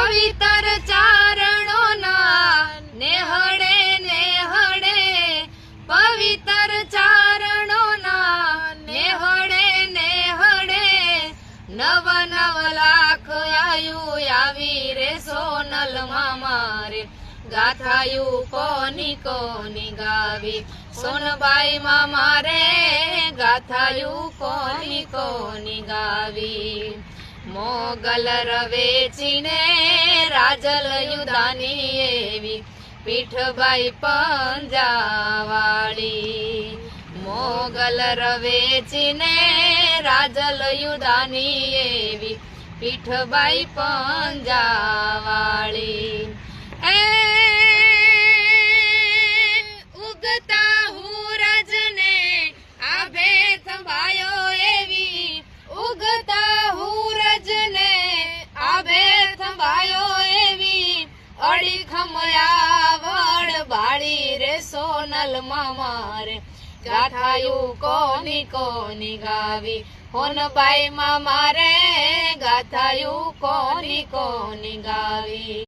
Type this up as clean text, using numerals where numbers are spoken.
પવિત્ર ચારણોના નેહડે નેહડે, પવિત્ર ચારણોના નેહડે નેહડે, નવ નવ લાખ આયુ આવી રે સોનલ મામા રે, ગાથાયું કોની કોની ગાવી સોનબાઈ મામા રે, ગાથાયું કોની કોની ગાવી. મોગલ રવેચીને રાજલ યુદાની એવી પીઠબાઈ પંજાવાળી, મોગલ રવેચીને રાજલ યુદાની એવી પીઠબાઈ પંજાવાળી. એ ઉગતા હુરજને આભે થંભાયો એવી, ઉગતા હુરજને આભે થંભાયો એવી, અડી ખમયાવડ બાળી રે સોનલ મામા રે, ગાથાયું કોની કોની ગાવી હોનબાઈ મામા રે, ગાથાયું કોની કોની ગાવી.